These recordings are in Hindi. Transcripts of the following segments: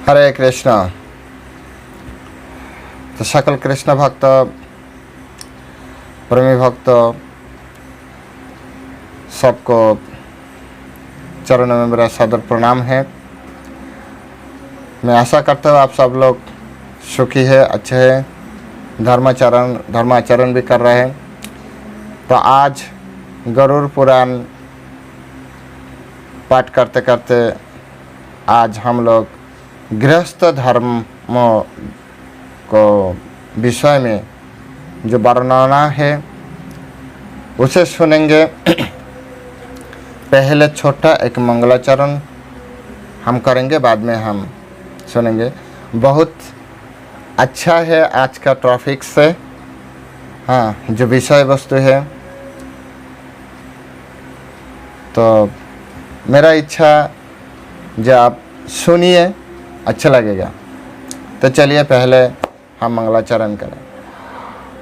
हरे कृष्णा। तो सकल कृष्ण भक्त, प्रेमी भक्त सबको चरणों में मेरा सादर प्रणाम है। मैं आशा करता हूँ आप सब लोग सुखी है, अच्छे हैं, धर्माचरण भी कर रहे हैं। तो आज गरुड़ पुराण पाठ करते करते आज हम लोग गृहस्थ धर्मों को विषय में जो वर्णना है उसे सुनेंगे। पहले छोटा एक मंगलाचरण हम करेंगे, बाद में हम सुनेंगे। बहुत अच्छा है आज का टॉपिक से, हाँ, जो विषय वस्तु है। तो मेरा इच्छा जो आप सुनिए, अच्छा लगेगा। तो चलिए पहले हम मंगलाचरण करें।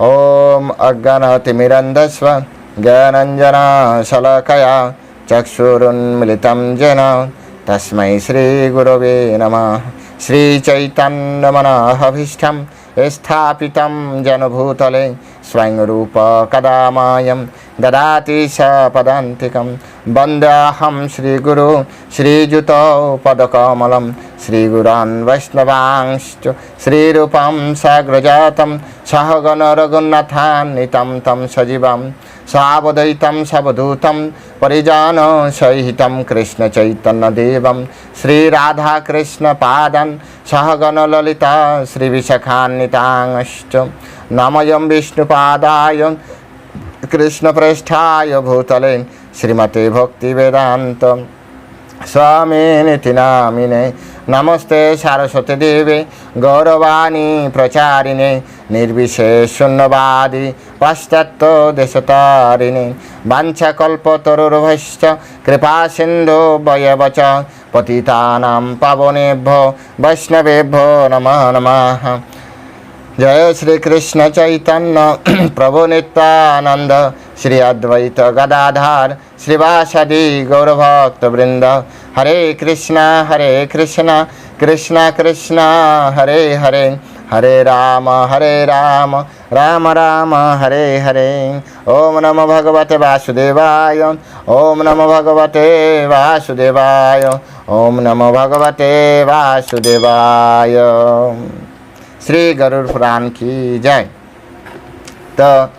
ओम अज्ञानतिमिरन्धस्व ज्ञानाञ्जना शलाकया चक्षुरुन्मिलितं येन तस्मै श्रीगुरवे नमः। श्रीचैतन्यमनोभीष्टं स्थापितं येन भूतले स्वयं रूप कदा मायं ददाति सपदान्तिकं। वन्देऽहं श्रीगुरु श्रीयुतौ पदकमलं श्रीगुरान् वैष्णवांश्च श्रीरूपं साग्रजातं सहगण रघुनाथान्वितं तं सजीवं सावधूतं सवधूतं परिजनसहितं कृष्णचैतन्यदेवं श्रीराधाकृष्णपादान् सहगण ललिता श्रीविशाखान्वितांश्च नमयं विष्णुपादाय कृष्णप्रेष्ठाय भूतले श्रीमते भक्तिवेदान्त स्वामिनिति नामिने। नमस्ते सरस्वती देवे गौरवाणी प्रचारिणे निर्विशेषशून्यवादी पाश्चात्य देशतारिणे। वाञ्छाकल्पतरुर्भश्च कृपा सिन्धु वयवच पतितानां पावनेभ्यो वैष्णवेभ्यो नमः नमः। जय श्री कृष्ण चैतन्य प्रभु नित्यानंद श्री अद्वैत गदाधर श्रीवासदि गौरभक्त वृंद। हरे कृष्णा कृष्ण कृष्ण हरे हरे, हरे राम राम राम हरे हरे। ओम नमो भगवते वासुदेवाय, ओम नमो भगवते वासुदेवाय, ओम नमो भगवते वासुदेवाय। श्री गरुड़ पुराण की जय। तो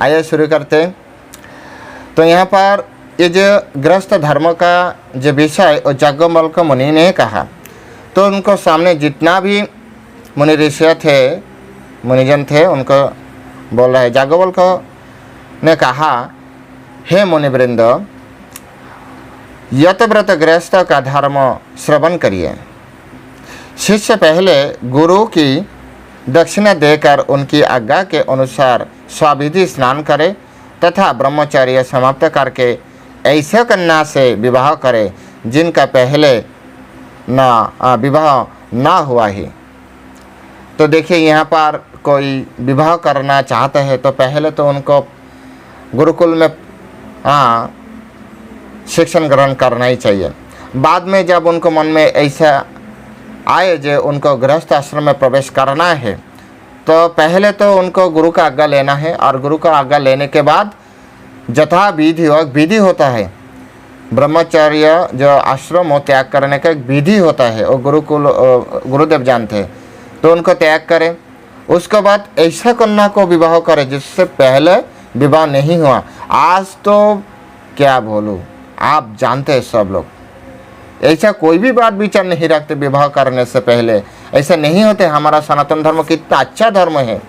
आइए शुरू करते। तो यहाँ पर ये जो गृहस्थ धर्म का जो विषय और याज्ञवल्क्य मुनि ने कहा, तो उनको सामने जितना भी मुनि ऋषि थे, मुनिजन थे, उनको बोल रहे। याज्ञवल्क्य ने कहा, हे मुनिवृंद, यतव्रत गृहस्थ का धर्म श्रवण करिए। शिष्य पहले गुरु की दक्षिणा देकर उनकी आज्ञा के अनुसार स्वाविधि स्नान करे तथा ब्रह्मचर्य समाप्त करके ऐसे कन्या से विवाह करे जिनका पहले विवाह ना हुआ ही। तो देखिए, यहाँ पर कोई विवाह करना चाहता है तो पहले तो उनको गुरुकुल में शिक्षण ग्रहण करना ही चाहिए। बाद में जब उनको मन में ऐसा आए जो उनको गृहस्थ आश्रम में प्रवेश करना है, तो पहले तो उनको गुरु का आज्ञा लेना है। और गुरु का आज्ञा लेने के बाद जथा विधि होता है। ब्रह्मचर्य जो आश्रम हो त्याग करने का एक विधि होता है, वो गुरुदेव जानते हैं। तो उनको त्याग करें। उसके बाद ऐसा कन्या को विवाह करें जिससे पहले विवाह नहीं हुआ। आज तो क्या बोलूँ, आप जानते हैं सब लोग, ऐसा कोई भी बात विचार नहीं रखते विवाह करने से पहले। ऐसा नहीं होते। हमारा सनातन धर्म कितना अच्छा धर्म है।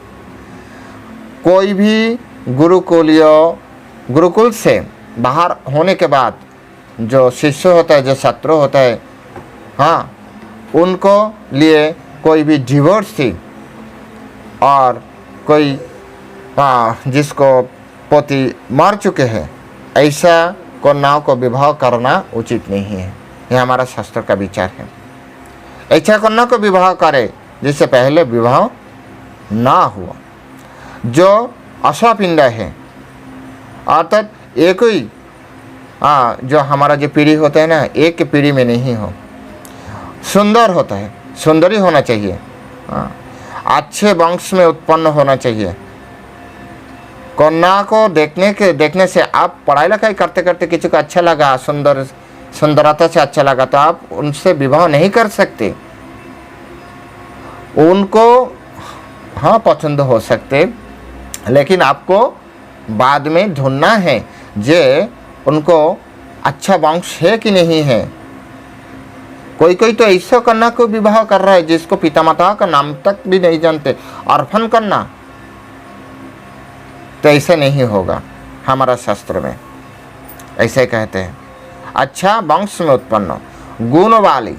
कोई भी गुरुकुल से बाहर होने के बाद जो शिष्य होता है, जो छात्र होता है, हाँ, उनको लिए कोई भी डिवोर्सी और कोई जिसको पति मर चुके हैं, ऐसा कन्याओं को विवाह करना उचित नहीं है। यह हमारा शास्त्र का विचार है। ऐसा कन्या को विवाह करे जिससे पहले विवाह ना हुआ। जो अश्वपिंड है, अर्थात एक ही जो हमारा जो पीढ़ी होता है ना, एक की पीढ़ी में नहीं हो, सुंदर होता है। सुंदरी होना चाहिए, हाँ, अच्छे वंश में उत्पन्न होना चाहिए। कन्या को देखने से आप पढ़ाई लिखाई करते करते किसी को अच्छा लगा, सुंदरता से अच्छा लगा, तो आप उनसे विवाह नहीं कर सकते। उनको हाँ पसंद हो सकते, लेकिन आपको बाद में ढूंढना है जे उनको अच्छा वंश है कि नहीं है। कोई कोई तो ऐसा कन्या को विवाह कर रहा है जिसको पिता माता का नाम तक भी नहीं जानते, ऑर्फन कन्या। तो ऐसा नहीं होगा, हमारा शास्त्र में ऐसे कहते हैं। अच्छा वंश में उत्पन्न, गुण वाली,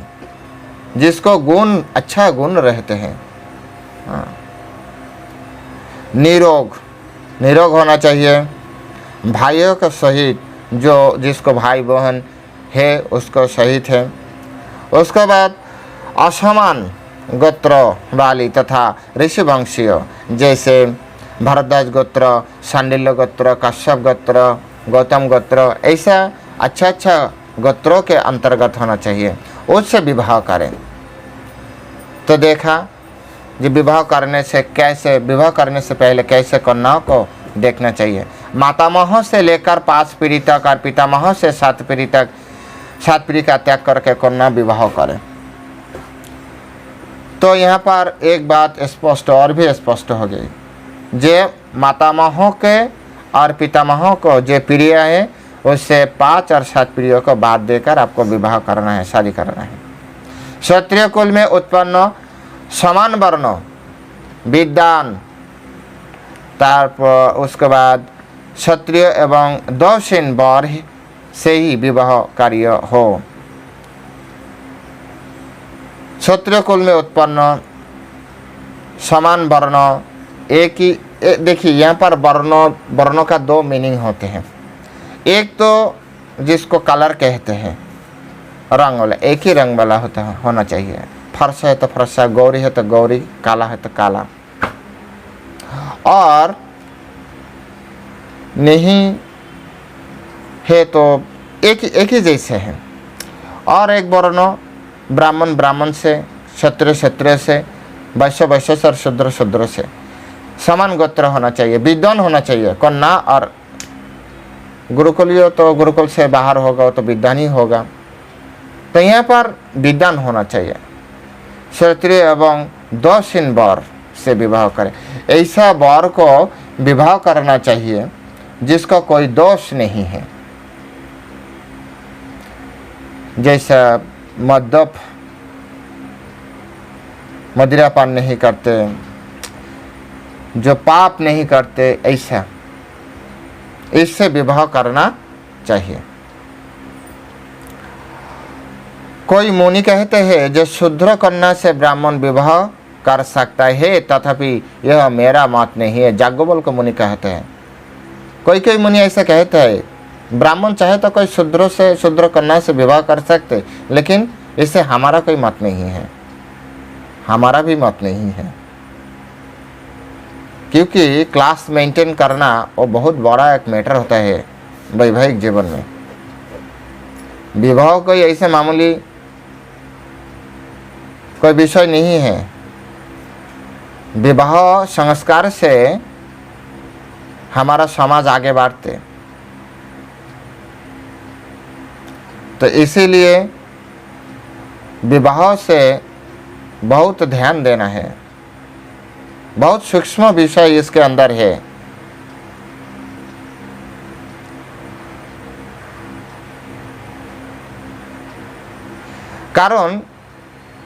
जिसको गुण अच्छा गुण रहते हैं, हाँ। निरोग होना चाहिए, भाइयों के सहित, जिसको भाई बहन है उसको सहित है। उसके बाद असमान गोत्र वाली तथा ऋषिवंशीय, जैसे भरद्वाज गोत्र, शांडिल्य गोत्र, कश्यप गोत्र, गौतम गोत्र, ऐसा अच्छा गोत्रों के अंतर्गत होना चाहिए, उससे विवाह करें। तो देखा कि विवाह करने से पहले कैसे कन्या को देखना चाहिए। मातामहों से लेकर 5 पीढ़ी तक और पितामहों से 7 पीढ़ी तक, 7 पीढ़ी का त्याग करके कन्या विवाह करें। तो यहाँ पर एक बात स्पष्ट और भी स्पष्ट हो गई, जे मातामहों के और पितामहों को जो पीढ़ियाँ है उससे 5 और 7 पीढ़ियों को बाद देकर आपको विवाह करना है, शादी करना है। क्षत्रिय कुल में उत्पन्न समान वर्ण विद्वान, तारपर उसके बाद क्षत्रिय एवं दौशीन वर से ही विवाह कार्य हो। क्षत्रिय कुल में उत्पन्न समान वर्ण, एक ही देखिए यहाँ पर वर्णों का 2 मीनिंग होते हैं। एक तो जिसको कलर कहते हैं, रंग वाला, एक ही रंग वाला होना चाहिए। फर्श है तो फर्शा, गौरी है तो गौरी, काला है तो काला, और नहीं है तो एक ही जैसे है। और एक वर्ण ब्राह्मण से, क्षत्रिय से, वैश्य से और शूद्र से समान गोत्र होना चाहिए, विद्वान होना चाहिए। कन्या और गुरुकुलियो तो गुरुकुल से बाहर होगा, तो विद्वान ही होगा। तो यहाँ पर विद्वान होना चाहिए। क्षत्रिय एवं दौशीन वर से विवाह करें, ऐसा वर को विवाह करना चाहिए जिसका कोई दोष नहीं है। जैसा मदिरापान नहीं करते, जो पाप नहीं करते, ऐसा इससे विवाह करना चाहिए। कोई मुनि कहते हैं जो शूद्र कन्या से ब्राह्मण विवाह कर सकता है, तथापि यह मेरा मत नहीं है, याज्ञवल्क्य मुनि कहते हैं। कोई मुनि ऐसा कहते हैं ब्राह्मण चाहे तो कोई शूद्र कन्या से विवाह कर सकते, लेकिन इससे हमारा कोई मत नहीं है, हमारा भी मत नहीं है। क्योंकि क्लास मेंटेन करना वो बहुत बड़ा एक मैटर होता है वैवाहिक जीवन में। विवाह कोई ऐसे मामूली कोई विषय नहीं है। विवाह संस्कार से हमारा समाज आगे बढ़ते, तो इसीलिए विवाह से बहुत ध्यान देना है। बहुत सूक्ष्म विषय इसके अंदर है। कारण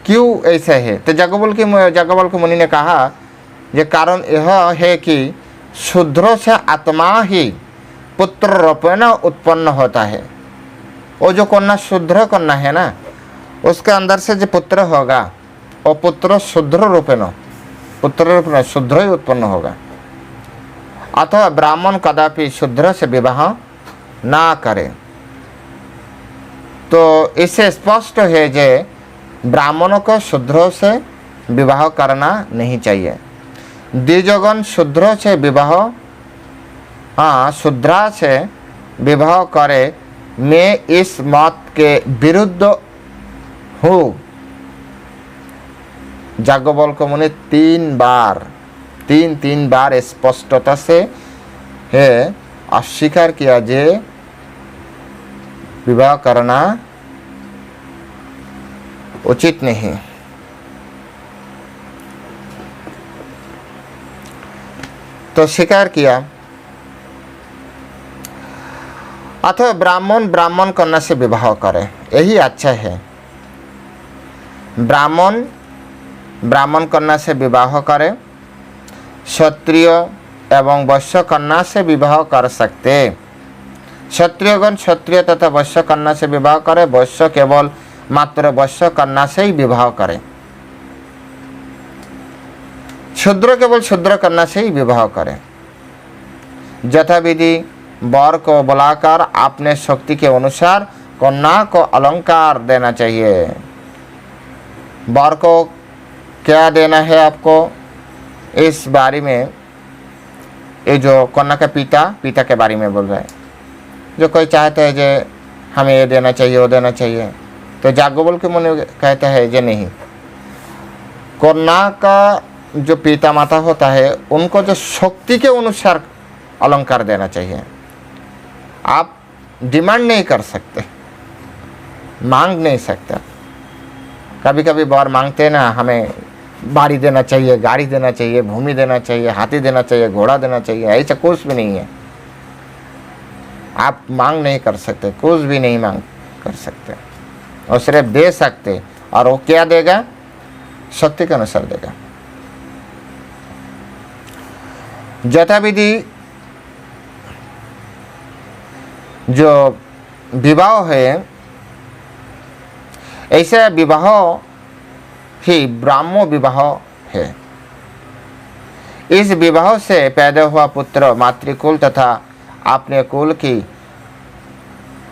क्यों ऐसा है, तो याज्ञवल्क्य मुनि ने कहा ये कारण यह है कि शूद्रों से आत्मा ही पुत्र रूपेण उत्पन्न होता है। वो जो कन्या शूद्र कन्या है ना, उसके अंदर से जो पुत्र होगा वो पुत्र शूद्र रूपेण शुद्र ही उत्पन्न होगा। अथवा ब्राह्मण कदापि शूद्र से विवाह ना करे। तो इससे स्पष्ट है जे ब्राह्मणों को शूद्रों से विवाह करना नहीं चाहिए। द्विजगण शूद्रों से विवाह, शूद्रा से विवाह करे, मैं इस मत के विरुद्ध हूँ। याज्ञवल्क्य मुनि 3 बार स्पष्टता से है अस्वीकार किया जे विवाह करना उचित नहीं। तो स्वीकार किया। अथवा ब्राह्मण कन्या से विवाह करे, यही अच्छा है। ब्राह्मण कन्या से विवाह करे, क्षत्रिय एवं वैश्य कन्या से विवाह कर सकते। क्षत्रियगण क्षत्रिय तथा वैश्य कन्या से विवाह करे, वैश्य केवल मात्र वैश्य कन्या से ही विवाह करे, शूद्र केवल शूद्र कन्या से ही विवाह करे। यथाविधि वर को बुलाकर अपने शक्ति के अनुसार कन्या को अलंकार देना चाहिए। वर को क्या देना है आपको, इस बारे में ये जो कन्या का पिता के बारे में बोल रहा है। जो कोई चाहता है जे हमें ये देना चाहिए वो देना चाहिए, तो याज्ञवल्क्य मुनि कहता है जे नहीं, कन्या का जो पिता माता होता है उनको जो शक्ति के अनुसार अलंकार देना चाहिए। आप डिमांड नहीं कर सकते, मांग नहीं सकते। कभी कभी वर मांगते ना, हमें बाड़ी देना चाहिए, गाड़ी देना चाहिए, भूमि देना चाहिए, हाथी देना चाहिए, घोड़ा देना चाहिए, ऐसा कुछ भी नहीं है। आप मांग नहीं कर सकते, कुछ भी नहीं मांग कर सकते, और सिर्फ दे सकते। और वो क्या देगा, शक्ति के अनुसार देगा। यथाविधि जो विवाह है, ऐसे विवाह ही ब्राह्मण विवाह है। इस विवाह से पैदा हुआ पुत्र मातृकुल तथा अपने कुल की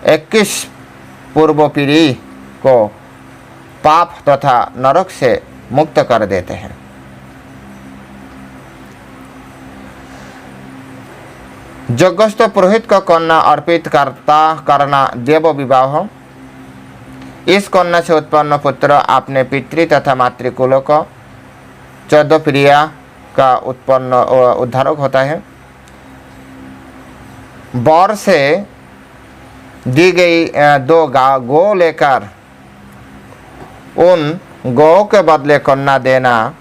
21 पूर्व पीढ़ी को पाप तथा नरक से मुक्त कर देते हैं। यज्ञस्थ पुरोहित को कन्या अर्पित करना देव विवाह। इस कन्या से उत्पन्न पुत्र अपने पितृ तथा मातृकुलों को 14 पीढ़ियां का उद्धारक होता है। वर से दी गई 2 गौ लेकर उन गौ के बदले कन्या देना,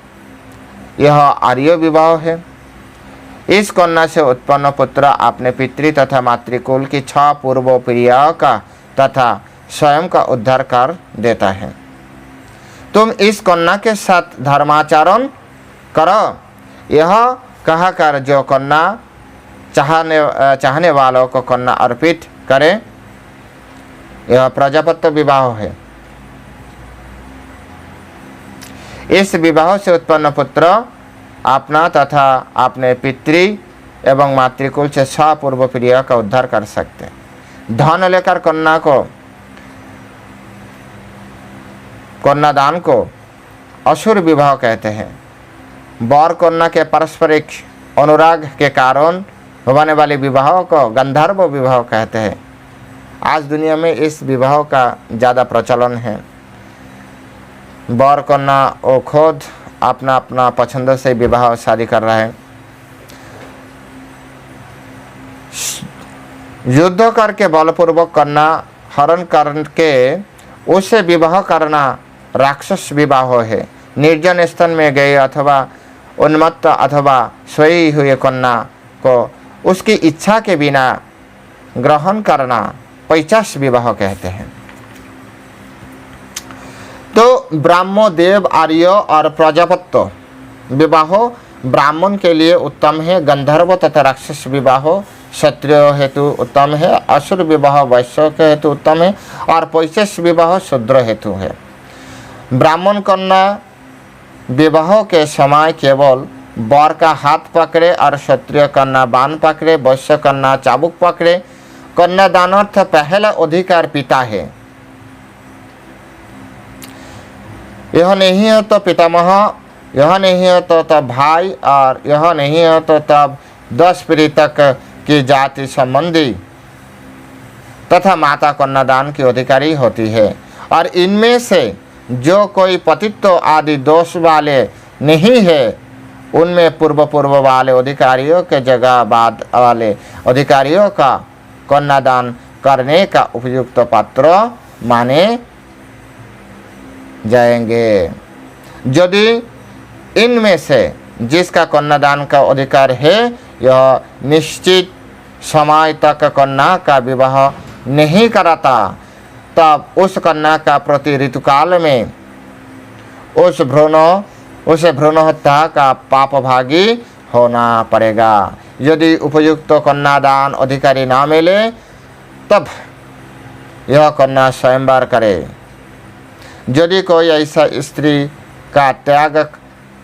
यह आर्य विवाह है। इस कन्या से उत्पन्न पुत्र अपने पितृ तथा मातृकुल की 6 पूर्व पीढ़ियों का तथा स्वयं का उद्धार कर देता है। तुम इस कन्या के साथ धर्माचरण करो, यह कहकर जो कन्या चाहने वालों को कन्या अर्पित करे, यह प्रजापत्य विवाह है। इस विवाह से उत्पन्न पुत्र अपना तथा अपने पितृ एवं मातृकुल से 6 पूर्व पीढ़ियों का उद्धार कर सकते। धन लेकर कन्यादान को असुर विवाह कहते हैं। वर कन्या के पारस्परिक अनुराग के कारण होने वाले विवाह को गंधर्व विवाह कहते हैं। आज दुनिया में इस विवाह का ज़्यादा प्रचलन है। वर कन्या वो खुद अपना अपना पसंद से विवाह शादी कर रहा है। युद्ध करके बलपूर्वक कन्या हरण करके उसे विवाह करना राक्षस विवाह है। निर्जन स्थान में गए अथवा उन्मत्त अथवा सोई हुए कन्या को उसकी इच्छा के बिना ग्रहण करना पैशाच विवाह कहते हैं। तो ब्राह्मण, देव, आर्य और प्रजापत्य विवाह ब्राह्मण के लिए उत्तम है। गंधर्व तथा राक्षस विवाह क्षत्रिय हेतु उत्तम है। असुर विवाह वैश्य के हेतु उत्तम है और पैशाच विवाह शूद्र हेतु है। ब्राह्मण कन्या विवाह के समय केवल वर का हाथ पकड़े और क्षत्रिय कन्या बाण पकड़े, वैश्य कन्या चाबुक पकड़े। कन्यादानार्थ पहला अधिकार पिता है। यह नहीं है तो पितामह, यह नहीं है तो तब भाई, और यह नहीं है तो तब 10 पीढ़ी तक की जाति संबंधी तथा माता कन्यादान की अधिकारी होती है। और इनमें से जो कोई पतित्व आदि दोष वाले नहीं है, उनमें पूर्व वाले अधिकारियों के जगह बाद वाले अधिकारियों का कन्यादान करने का उपयुक्त पात्र माने जाएंगे। यदि इनमें से जिसका कन्यादान का अधिकार है यह निश्चित समय तक कन्या का विवाह नहीं कराता, तब उस कन्या का प्रति ऋतुकाल में उसे भ्रूण हत्या का पापभागी होना पड़ेगा। यदि उपयुक्त कन्यादान अधिकारी ना मिले तब यह कन्या स्वयंवर करे। यदि कोई ऐसा स्त्री का त्याग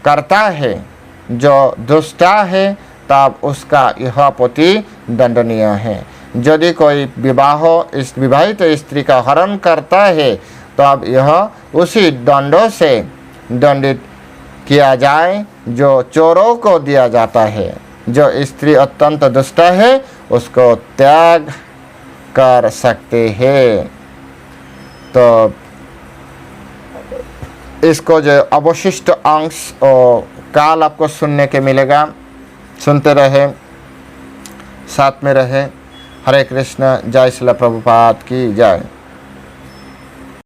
करता है जो दुष्टा है, तब उसका यह पति दंडनीय है। यदि कोई विवाहित स्त्री का हरण करता है, तब यह उसी दंडों से दंडित किया जाए जो चोरों को दिया जाता है। जो स्त्री अत्यंत दुष्ट है उसको त्याग कर सकते हैं। तो इसको जो अवशिष्ट अंश और काल आपको सुनने के मिलेगा, सुनते रहे, साथ में रहे। हरे कृष्ण। जय श्रील प्रभुपाद की जय।